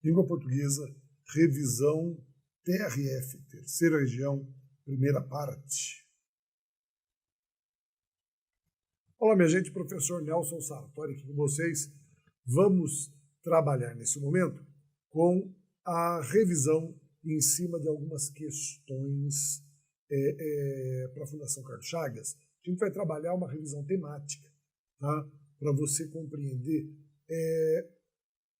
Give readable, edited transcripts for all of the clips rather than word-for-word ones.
Língua portuguesa, revisão TRF, terceira região, primeira parte. Olá, minha gente, professor Nelson Sartori aqui com vocês. Vamos trabalhar nesse momento com a revisão em cima de algumas questões para a Fundação Carlos Chagas. A gente vai trabalhar uma revisão temática, tá? Para você compreender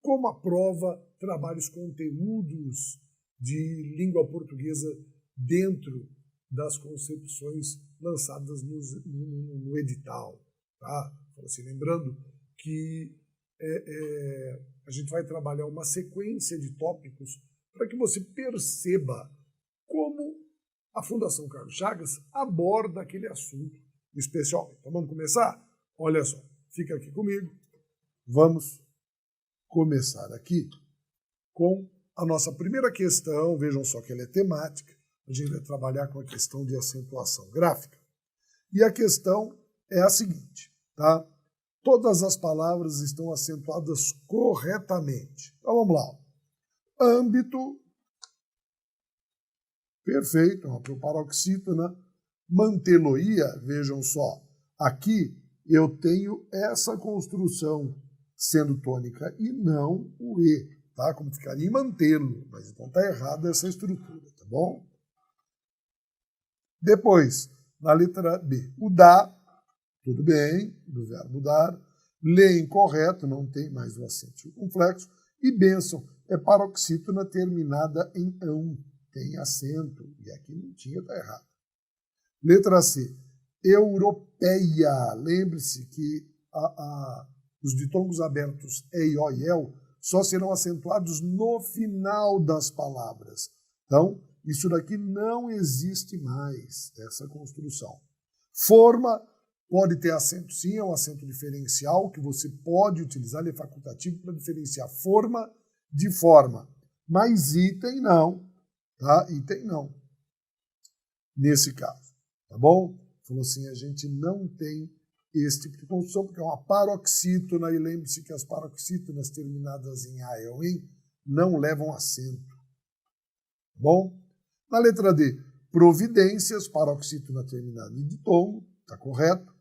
como a prova trabalha os conteúdos de língua portuguesa dentro das concepções lançadas no edital. Tá? Assim, lembrando que a gente vai trabalhar uma sequência de tópicos para que você perceba como a Fundação Carlos Chagas aborda aquele assunto especial. Então vamos começar? Olha só, fica aqui comigo. Vamos começar aqui com a nossa primeira questão. Vejam só que ela é temática. A gente vai trabalhar com a questão de acentuação gráfica. E a questão é a seguinte, tá? Todas as palavras estão acentuadas corretamente. Então vamos lá. Âmbito, perfeito, uma proparoxítona. Manteloia, vejam só, aqui eu tenho essa construção sendo tônica e não o E, tá? Como ficaria em mantê-lo, mas então está errada essa estrutura, tá bom? Depois, na letra B, o dá, tudo bem, do verbo dar. Lê incorreto, não tem mais o acento circunflexo. E bênção é paroxítona terminada em ão, tem acento, e aqui não tinha, está errado. Letra C, europeia. Lembre-se que os ditongos abertos e, o e, el só serão acentuados no final das palavras. Então, isso daqui não existe mais, essa construção. Forma pode ter acento sim, é um acento diferencial que você pode utilizar, ele é facultativo para diferenciar forma de forma. Mas item não, tá? Item não. Nesse caso, tá bom? Falou assim, a gente não tem esse tipo de construção, porque é uma paroxítona, e lembre-se que as paroxítonas terminadas em a ou em não levam acento. Tá bom? Na letra D, providências, paroxítona terminada em ditongo, está correto.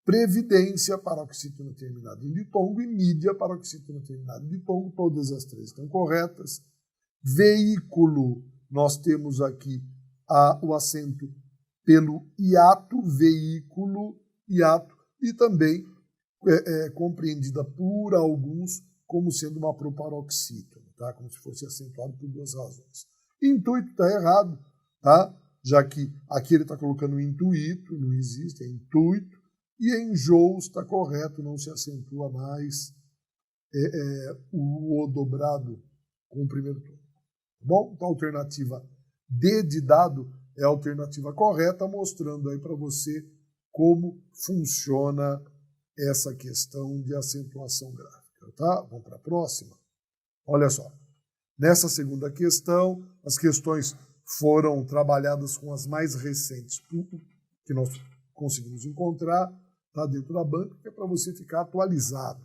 Previdência, paroxítona terminada em ditongo, e mídia, paroxítona terminada em ditongo, todas as três estão corretas. Veículo, nós temos aqui o acento pelo hiato, veículo, hiato, e também compreendida por alguns como sendo uma proparoxítona, tá? Como se fosse acentuado por duas razões. Intuito está errado, tá? Já que aqui ele está colocando intuito, não existe, é intuito. E enjôos está correto, não se acentua mais o dobrado com o primeiro tom. Tá bom? Então a alternativa D de dado é a alternativa correta, mostrando aí para você como funciona essa questão de acentuação gráfica. Tá? Vamos para a próxima? Olha só. Nessa segunda questão, as questões foram trabalhadas com as mais recentes que nós conseguimos encontrar, tá, dentro da banca, que é para você ficar atualizado.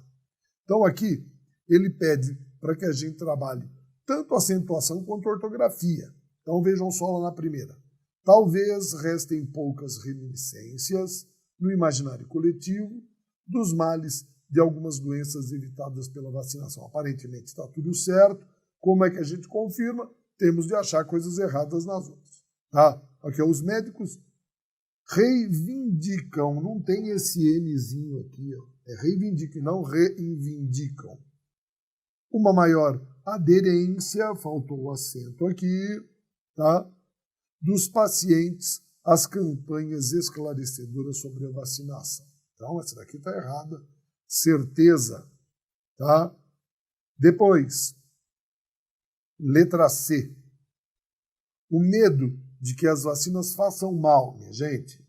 Então aqui, ele pede para que a gente trabalhe tanto acentuação quanto ortografia. Então vejam só lá na primeira. Talvez restem poucas reminiscências no imaginário coletivo dos males de algumas doenças evitadas pela vacinação. Aparentemente está tudo certo. Como é que a gente confirma? Temos de achar coisas erradas nas outras. Tá? Aqui, os médicos reivindicam, não tem esse Nzinho aqui, ó. É reivindicam, não reivindicam. Uma maior aderência, faltou o acento aqui, tá? Dos pacientes às campanhas esclarecedoras sobre a vacinação. Então, essa daqui está errada, certeza. Tá? Depois, letra C. O medo de que as vacinas façam mal, minha gente.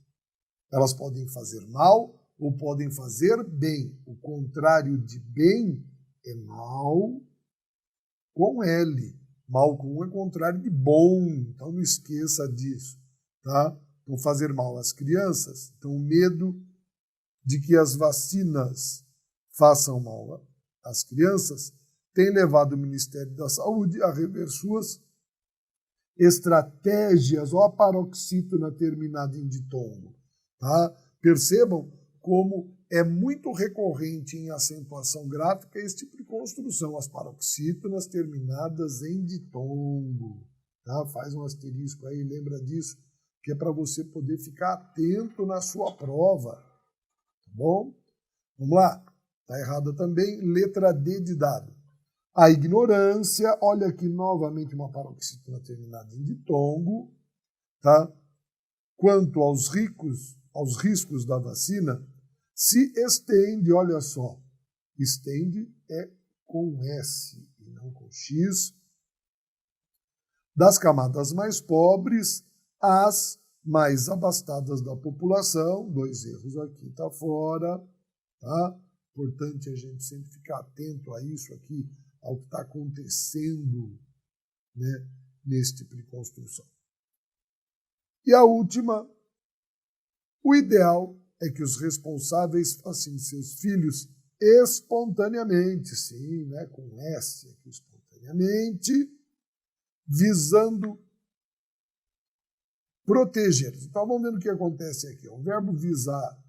Elas podem fazer mal ou podem fazer bem. O contrário de bem é mal com L. Mal com é contrário de bom. Então não esqueça disso. Tá? Então fazer mal às crianças. Então o medo de que as vacinas façam mal às crianças tem levado o Ministério da Saúde a rever suas estratégias, ou a paroxítona terminada em ditongo. Tá? Percebam como é muito recorrente em acentuação gráfica esse tipo de construção, as paroxítonas terminadas em ditongo. Tá? Faz um asterisco aí, lembra disso, que é para você poder ficar atento na sua prova. Tá bom? Vamos lá. Está errada também, letra D de dado. A ignorância, olha aqui novamente uma paroxítona terminada em ditongo, tá? Quanto aos riscos da vacina, se estende, olha só, estende é com S e não com X, das camadas mais pobres às mais abastadas da população, 2 erros aqui, está fora, tá? Importante a gente sempre ficar atento a isso aqui, ao que está acontecendo, né, nesse tipo de construção. E a última, o ideal é que os responsáveis façam seus filhos espontaneamente, sim, né, com S aqui, espontaneamente, visando protegê-los. Então vamos ver o que acontece aqui. O verbo visar,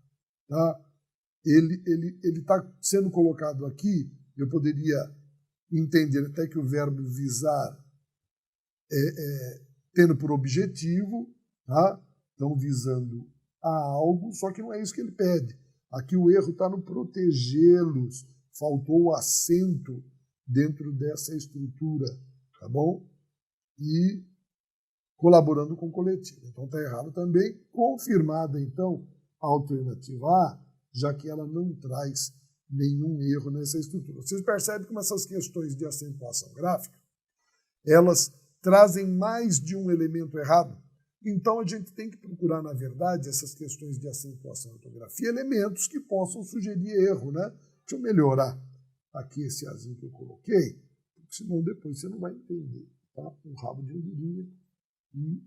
tá? Ele está sendo colocado aqui, eu poderia entender até que o verbo visar tendo por objetivo, tá? Então visando a algo, só que não é isso que ele pede. Aqui o erro está no protegê-los, faltou o acento dentro dessa estrutura, tá bom? E colaborando com o coletivo. Então está errado também. Confirmada, então, a alternativa A, já que ela não traz nenhum erro nessa estrutura. Vocês percebem como essas questões de acentuação gráfica, elas trazem mais de um elemento errado? Então a gente tem que procurar, na verdade, essas questões de acentuação e ortografia, elementos que possam sugerir erro, né? Deixa eu melhorar aqui esse azinho que eu coloquei, porque senão depois você não vai entender, tá? Um rabo de andorinha e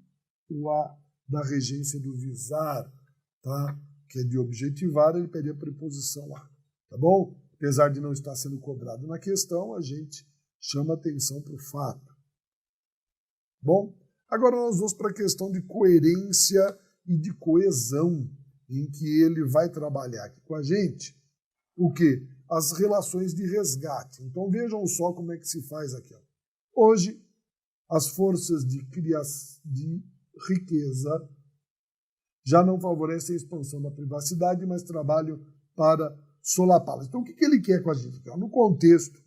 o A da regência do visar, tá? Que é de objetivar, ele pede a preposição A. Tá bom? Apesar de não estar sendo cobrado na questão, a gente chama atenção para o fato. Bom, agora nós vamos para a questão de coerência e de coesão, em que ele vai trabalhar aqui com a gente o quê? As relações de resgate. Então vejam só como é que se faz aqui. Ó. Hoje, as forças de riqueza já não favorecem a expansão da privacidade, mas trabalham para solapá-las. Então, o que ele quer com a gente? No contexto,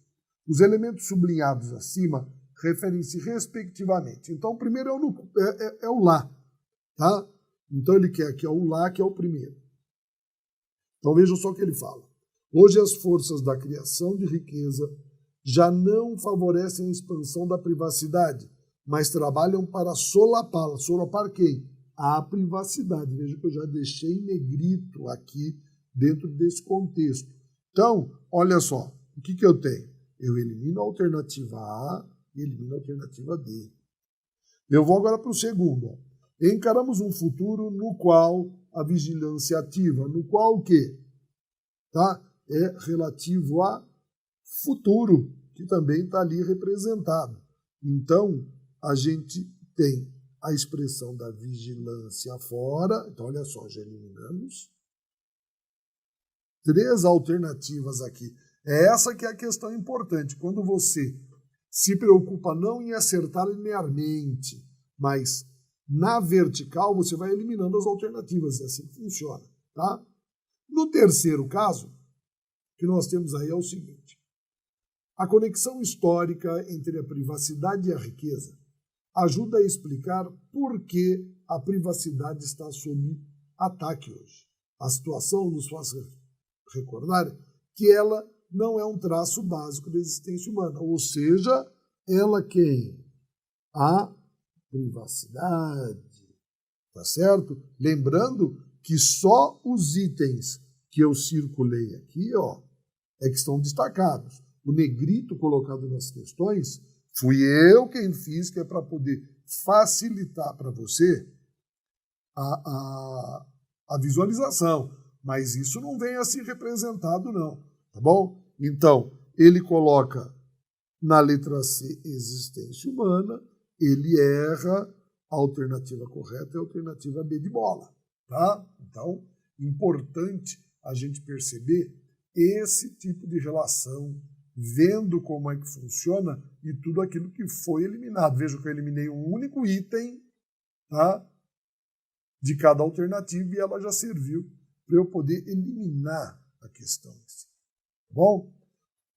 os elementos sublinhados acima referem-se respectivamente. Então, o primeiro é o lá, tá? Então, ele quer aqui o lá, que é o primeiro. Então, vejam só o que ele fala. Hoje, as forças da criação de riqueza já não favorecem a expansão da privacidade, mas trabalham para solapá-la. Solapar quem? A privacidade. Veja que eu já deixei em negrito aqui dentro desse contexto. Então, olha só, o que eu tenho? Eu elimino a alternativa A e elimino a alternativa D. Eu vou agora para o segundo. Ó. Encaramos um futuro no qual a vigilância ativa, no qual o quê? Tá? É relativo a futuro, que também está ali representado. Então, a gente tem a expressão da vigilância fora. Então, olha só, já eliminamos 3 alternativas aqui. É essa que é a questão importante. Quando você se preocupa não em acertar linearmente, mas na vertical, você vai eliminando as alternativas. É assim que funciona. Tá? No terceiro caso, que nós temos aí é o seguinte. A conexão histórica entre a privacidade e a riqueza ajuda a explicar por que a privacidade está sob ataque hoje. A situação nos faz recordar que ela não é um traço básico da existência humana, ou seja, ela quem? A privacidade, tá certo? Lembrando que só os itens que eu circulei aqui, ó, é que estão destacados. O negrito colocado nas questões fui eu quem fiz, que é para poder facilitar para você a visualização. Mas isso não vem assim representado, não. Tá bom? Então, ele coloca Na letra C, existência humana, ele erra, a alternativa correta é a alternativa B de bola. Tá? Então, importante a gente perceber esse tipo de relação, vendo como é que funciona e tudo aquilo que foi eliminado. Veja que eu eliminei um único item, tá, de cada alternativa e ela já serviu para eu poder eliminar a questão. Bom,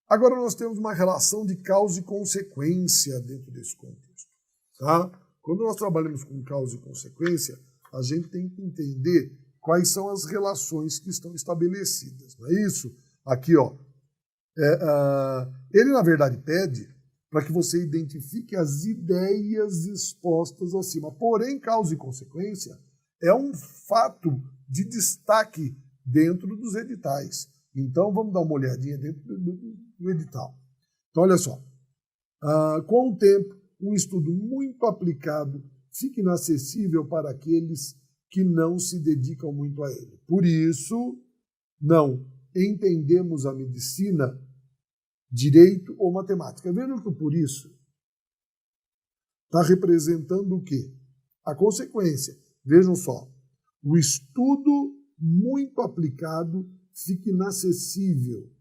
agora nós temos uma relação de causa e consequência dentro desse contexto. Tá? Quando nós trabalhamos com causa e consequência, a gente tem que entender quais são as relações que estão estabelecidas. Não é isso? Aqui, ó, ele, na verdade, pede para que você identifique as ideias expostas acima. Porém, causa e consequência é um fato de destaque dentro dos editais. Então, vamos dar uma olhadinha dentro do edital. Então, olha só. Com o tempo, um estudo muito aplicado fica inacessível para aqueles que não se dedicam muito a ele. Por isso, não entendemos a medicina, direito ou matemática. Vejam que por isso está representando o quê? A consequência. Vejam só, o estudo muito aplicado fica inacessível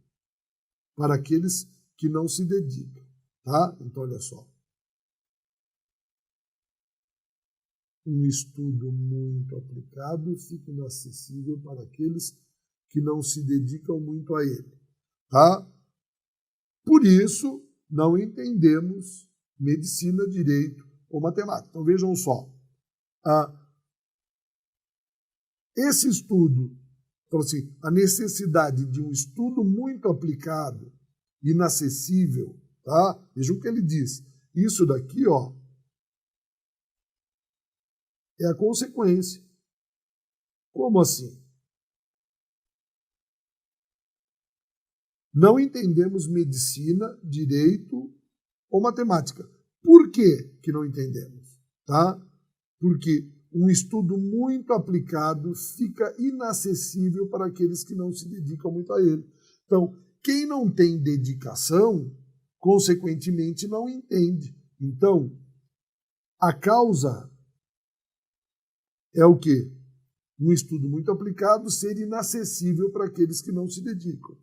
para aqueles que não se dedicam. Tá? Então, olha só. Um estudo muito aplicado fica inacessível para aqueles que não se dedicam muito a ele. Tá? Por isso, não entendemos medicina, direito ou matemática. Então, vejam só. Esse estudo, então, assim, a necessidade de um estudo muito aplicado, inacessível, tá? Vejam o que ele diz. Isso daqui, ó, é a consequência. Como assim? Não entendemos medicina, direito ou matemática. Por que não entendemos? Tá? Porque um estudo muito aplicado fica inacessível para aqueles que não se dedicam muito a ele. Então, quem não tem dedicação, consequentemente, não entende. Então, a causa é o quê? Um estudo muito aplicado ser inacessível para aqueles que não se dedicam.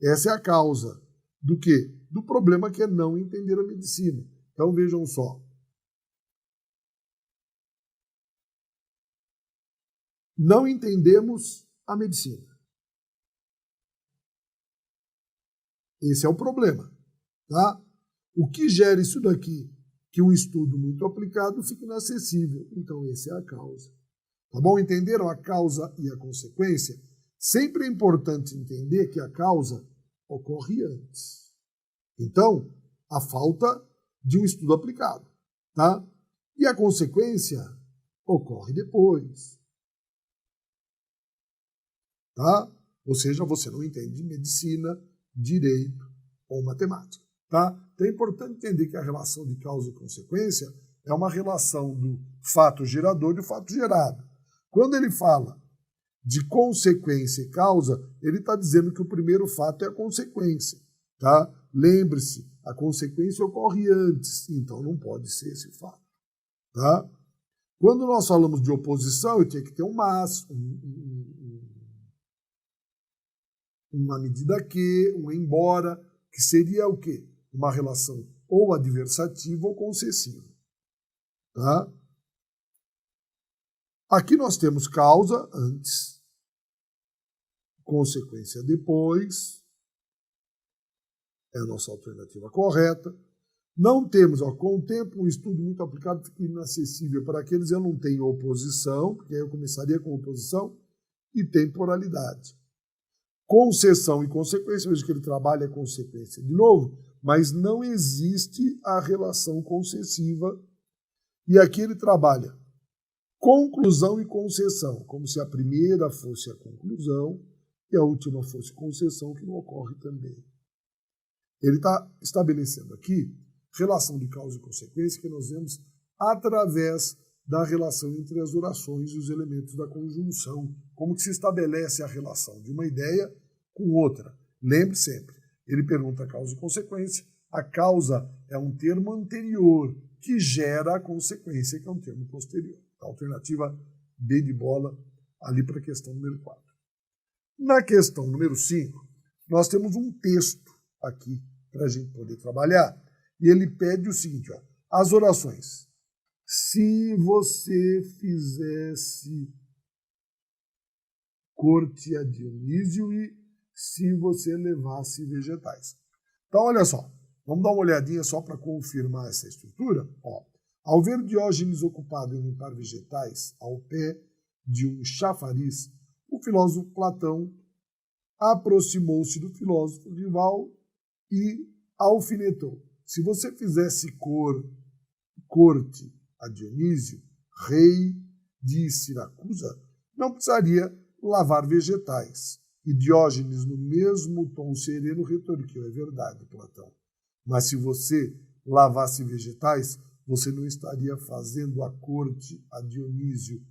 Essa é a causa do quê? Do problema que é não entender a medicina. Então, vejam só. Não entendemos a medicina. Esse é o problema. Tá? O que gera isso daqui? Que um estudo muito aplicado fica inacessível. Então, essa é a causa. Tá bom? Entenderam a causa e a consequência? Sempre é importante entender que a causa ocorre antes. Então, a falta de um estudo aplicado. Tá? E a consequência ocorre depois. Tá? Ou seja, você não entende medicina, direito ou matemática. Tá? Então é importante entender que a relação de causa e consequência é uma relação do fato gerador e do fato gerado. Quando ele fala de consequência e causa, ele está dizendo que o primeiro fato é a consequência. Tá? Lembre-se, a consequência ocorre antes, então não pode ser esse fato. Tá? Quando nós falamos de oposição, eu tinha que ter um mas, uma medida que, um embora, que seria o quê? Uma relação ou adversativa ou concessiva. Tá? Aqui nós temos causa antes, consequência depois, é a nossa alternativa correta. Não temos, ó, com o tempo, um estudo muito aplicado fica inacessível para aqueles. Eu não tenho oposição, porque aí eu começaria com oposição, e temporalidade. Concessão e consequência, veja que ele trabalha a consequência de novo, mas não existe a relação concessiva. E aqui ele trabalha conclusão e concessão, como se a primeira fosse a conclusão e a última fosse concessão, que não ocorre também. Ele está estabelecendo aqui relação de causa e consequência que nós vemos através da relação entre as orações e os elementos da conjunção, como que se estabelece a relação de uma ideia com outra. Lembre sempre, ele pergunta causa e consequência, A causa é um termo anterior que gera a consequência, que é um termo posterior. A alternativa B de bola ali para a questão número 4. Na questão número 5, nós temos um texto aqui para a gente poder trabalhar. E ele pede o seguinte, ó, as orações. Se você fizesse corte a Dionísio e se você levasse vegetais. Então, olha só, vamos dar uma olhadinha só para confirmar essa estrutura. Ó, ao ver Diógenes ocupado em limpar vegetais ao pé de um chafariz, o filósofo Platão aproximou-se do filósofo rival e alfinetou. Se você fizesse corte a Dionísio, rei de Siracusa, não precisaria lavar vegetais. E Diógenes, no mesmo tom sereno, retorquiu: é verdade, Platão. Mas se você lavasse vegetais, você não estaria fazendo a corte a Dionísio,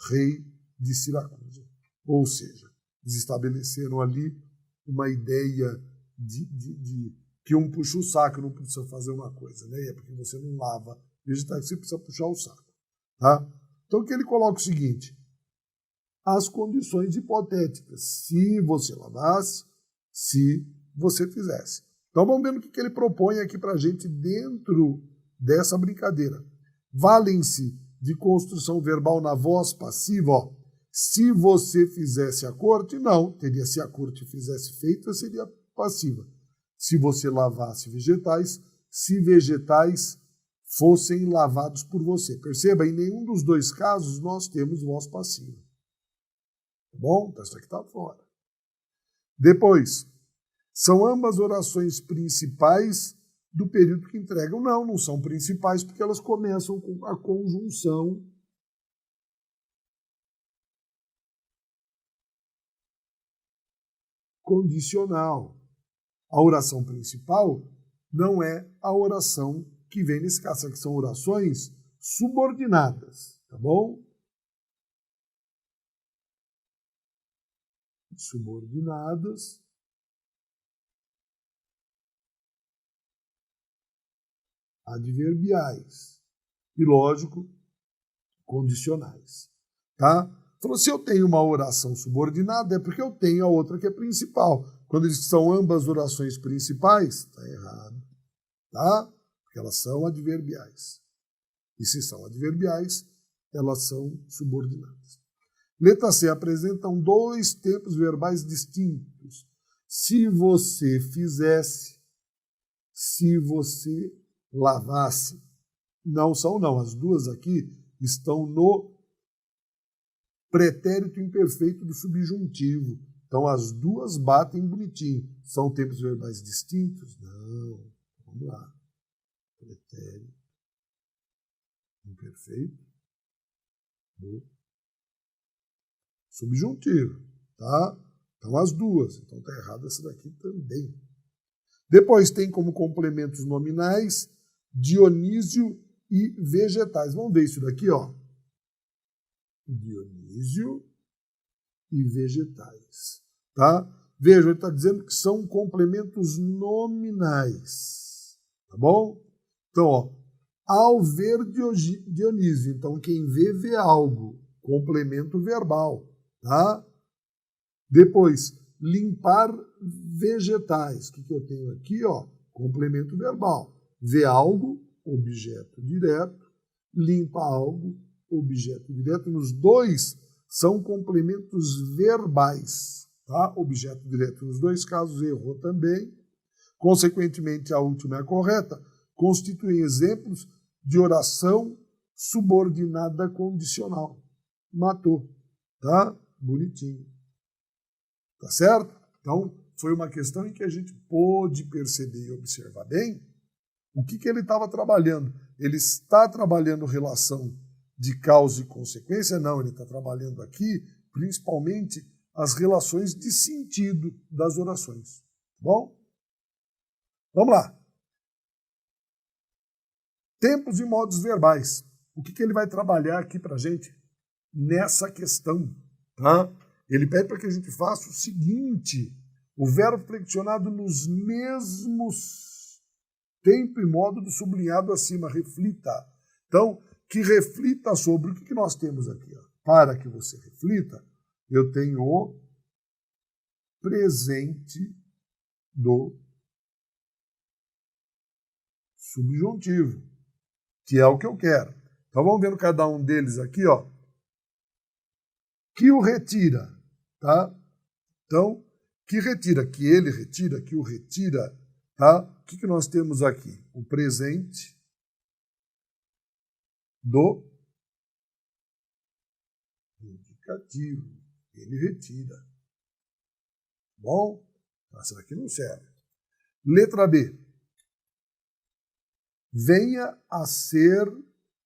rei de Siracusa. Ou seja, eles estabeleceram ali uma ideia de que um puxa o saco, não precisa fazer uma coisa, né? É porque você não lava vegetais, você precisa puxar o saco. Tá? Então, que ele coloca o seguinte: as condições hipotéticas, se você lavasse, se você fizesse. Então, vamos ver o que ele propõe aqui para a gente dentro dessa brincadeira. Valem-se de construção verbal na voz passiva, ó. Se você fizesse a corte, não, teria se a corte fizesse feita, seria passiva. Se você lavasse vegetais, se vegetais fossem lavados por você. Perceba, em nenhum dos dois casos nós temos voz passiva. Tá bom? Então, isso aqui está fora. Depois, são ambas orações principais do período que entregam. Não, não são principais, porque elas começam com a conjunção condicional. A oração principal não é a oração que vem nesse caso, que são orações subordinadas, tá bom? Subordinadas adverbiais e, lógico, condicionais, tá? Então, se eu tenho uma oração subordinada, é porque eu tenho a outra que é principal. Quando eles são ambas orações principais, está errado, tá? Porque elas são adverbiais. E se são adverbiais, elas são subordinadas. Letra C, apresentam dois tempos verbais distintos. Se você fizesse, se você lavasse. Não são, não. As duas aqui estão no pretérito imperfeito do subjuntivo. Então, as duas batem bonitinho. São tempos verbais distintos? Não. Vamos lá. Pretérito imperfeito do subjuntivo. Tá? Então, as duas. Então, está errado essa daqui também. Depois tem como complementos nominais Dionísio e vegetais. Vamos ver isso daqui, ó. Dionísio e vegetais. Tá? Vejam, ele está dizendo que são complementos nominais. Tá bom? Então, ó, ao ver Dionísio, então quem vê, vê algo. Complemento verbal. Tá? Depois, limpar vegetais. O que eu tenho aqui? Ó, complemento verbal. Vê algo, objeto direto. Limpa algo, objeto direto. Nos dois são complementos verbais. Tá? Objeto direto nos dois casos, errou também. Consequentemente, a última é a correta. Constituem exemplos de oração subordinada condicional. Matou. Tá? Bonitinho. Tá certo? Então, foi uma questão em que a gente pôde perceber e observar bem o que ele estava trabalhando. Ele está trabalhando relação de causa e consequência? Não, ele está trabalhando aqui, principalmente, as relações de sentido das orações. Tá bom? Vamos lá. Tempos e modos verbais. O que ele vai trabalhar aqui para a gente nessa questão? Tá? Ele pede para que a gente faça o seguinte: o verbo flexionado nos mesmos tempo e modo do sublinhado acima, reflita. Então, que reflita sobre o que nós temos aqui. Ó. Para que você reflita, eu tenho o presente do subjuntivo, que é o que eu quero. Então, vamos vendo cada um deles aqui, ó. Que o retira, tá? Então, que retira, que ele retira, que o retira, tá? O que nós temos aqui? O presente do indicativo. Ele retira. Bom, essa daqui não serve. Letra B. Venha a ser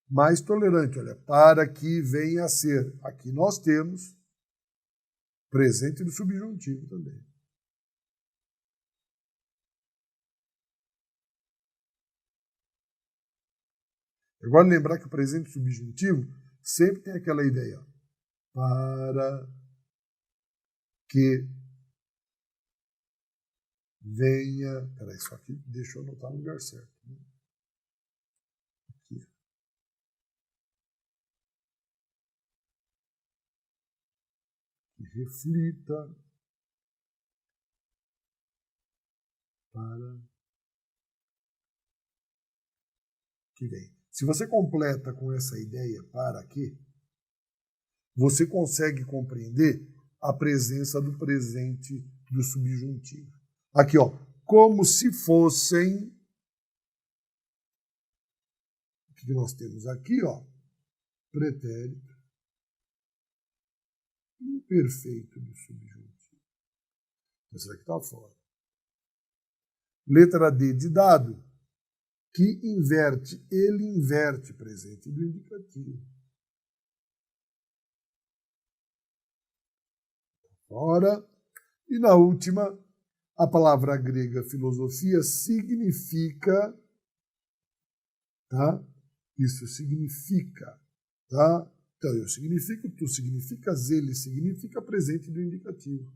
mais tolerante. Olha, para que venha a ser. Aqui nós temos presente do subjuntivo também. Agora lembrar que o presente subjuntivo sempre tem aquela ideia. Para que venha... Peraí, isso aqui deixa eu anotar no lugar certo. Aqui. Que reflita para que venha. Se você completa com essa ideia para que, você consegue compreender a presença do presente do subjuntivo. Aqui, ó, como se fossem... O que nós temos aqui, ó? Pretérito imperfeito do subjuntivo. Essa aqui está fora. Letra D de dado, que inverte, ele inverte presente do indicativo. Fora. E na última, a palavra grega filosofia significa, tá? Isso significa, tá? Então, eu significo, tu significas, ele significa presente do indicativo.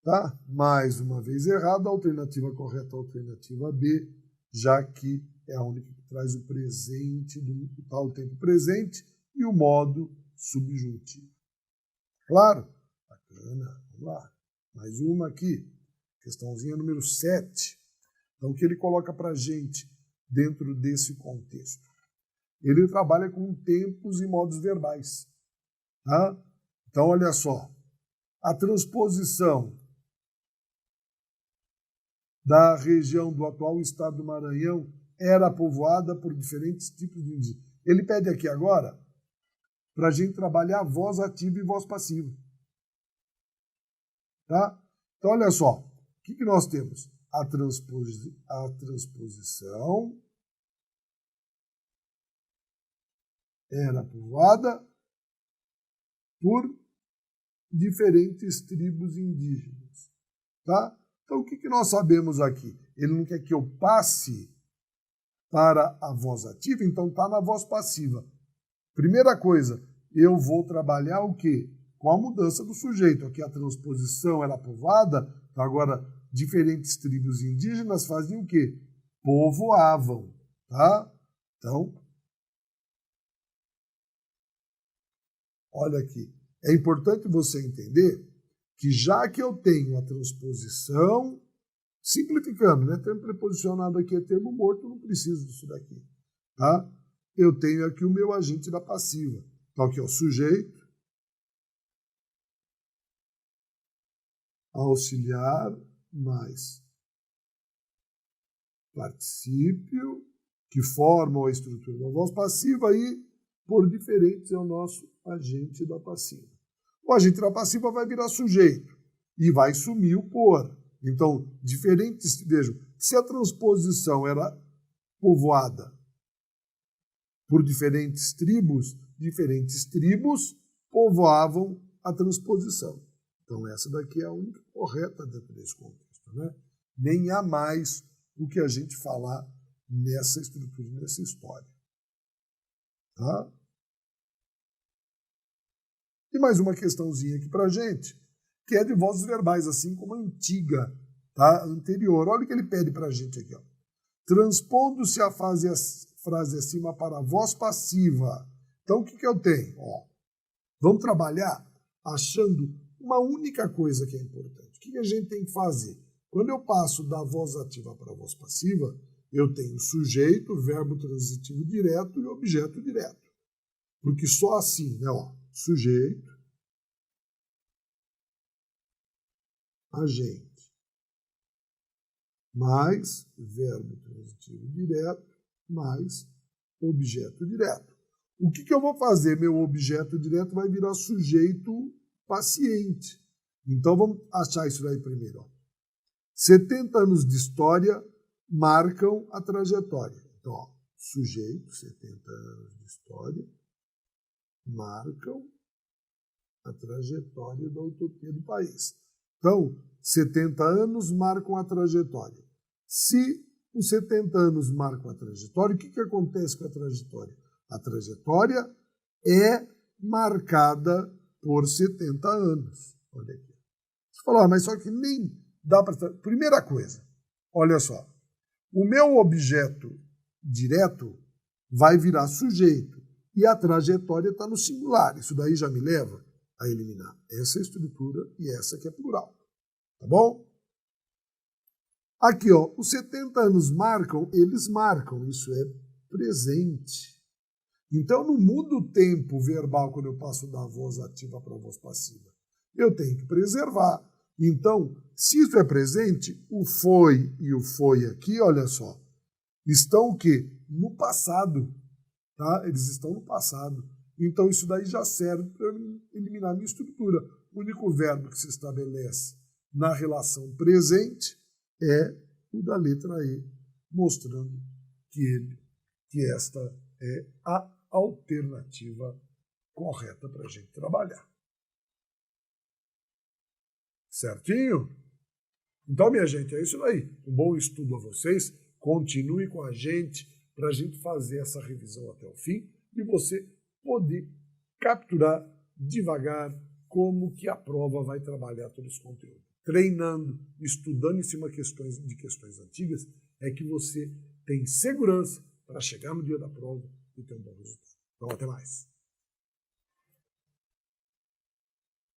Tá? Mais uma vez errado, a alternativa correta, a alternativa B, já que é a única que traz o presente, o tempo presente e o modo subjuntivo. Claro? Bacana. Vamos lá. Mais uma aqui. Questãozinha número 7. Então, o que ele coloca para a gente dentro desse contexto? Ele trabalha com tempos e modos verbais. Tá? Então, olha só. A transposição da região do atual estado do Maranhão era povoada por diferentes tipos de indígenas. Ele pede aqui agora para a gente trabalhar voz ativa e voz passiva. Tá? Então, olha só. O que nós temos? A transposição era povoada por diferentes tribos indígenas. Tá? Então, o que nós sabemos aqui? Ele não quer que eu passe para a voz ativa, então está na voz passiva. Primeira coisa, eu vou trabalhar o quê? Com a mudança do sujeito. Aqui a transposição era povoada, então agora diferentes tribos indígenas faziam o quê? Povoavam. Tá? Então, olha aqui. É importante você entender que já que eu tenho a transposição, simplificando, né? Termo preposicionado aqui é termo morto, não preciso disso daqui. Tá? Eu tenho aqui o meu agente da passiva. Então, aqui é o sujeito, auxiliar, mais particípio, que formam a estrutura da voz passiva, e por diferentes é o nosso agente da passiva. O agente da passiva vai virar sujeito e vai sumir o por. Então, diferentes, vejam, se a transposição era povoada por diferentes tribos povoavam a transposição. Então, essa daqui é a única correta dentro desse contexto. Né? Nem há mais o que a gente falar nessa estrutura, nessa história. Tá? E mais uma questãozinha aqui para a gente, que é de vozes verbais, assim como a antiga, tá? Anterior. Olha o que ele pede para a gente aqui, ó. Transpondo-se a frase acima para a voz passiva. Então, o que eu tenho? Ó, vamos trabalhar achando uma única coisa que é importante. O que a gente tem que fazer? Quando eu passo da voz ativa para a voz passiva, eu tenho sujeito, verbo transitivo direto e objeto direto. Porque só assim, né? Ó, sujeito, agente, mais verbo transitivo direto, mais objeto direto. O que eu vou fazer? Meu objeto direto vai virar sujeito paciente. Então, vamos achar isso daí primeiro. Ó. 70 anos de história marcam a trajetória. Então, ó, sujeito, 70 anos de história, marcam a trajetória da utopia do país. Então, 70 anos marcam a trajetória. Se os 70 anos marcam a trajetória, o que acontece com a trajetória? A trajetória é marcada por 70 anos. Olha aqui. Você falou, mas só que nem dá para... Primeira coisa, olha só. O meu objeto direto vai virar sujeito e a trajetória está no singular. Isso daí já me leva a eliminar essa estrutura e essa que é plural. Tá bom? Aqui, ó, os 70 anos marcam, eles marcam. Isso é presente. Então, não muda o tempo verbal quando eu passo da voz ativa para a voz passiva. Eu tenho que preservar. Então, se isso é presente, o foi e o foi aqui, olha só, estão o quê? No passado. Tá? Eles estão no passado. Então, isso daí já serve para eliminar a minha estrutura. O único verbo que se estabelece na relação presente é o da letra E, mostrando que esta é a alternativa correta para a gente trabalhar. Certinho? Então, minha gente, é isso aí. Um bom estudo a vocês. Continue com a gente para a gente fazer essa revisão até o fim e você poder capturar devagar como que a prova vai trabalhar todo esse conteúdo. Treinando, estudando em cima de questões antigas, é que você tem segurança para chegar no dia da prova e ter um bom resultado. Então, até mais.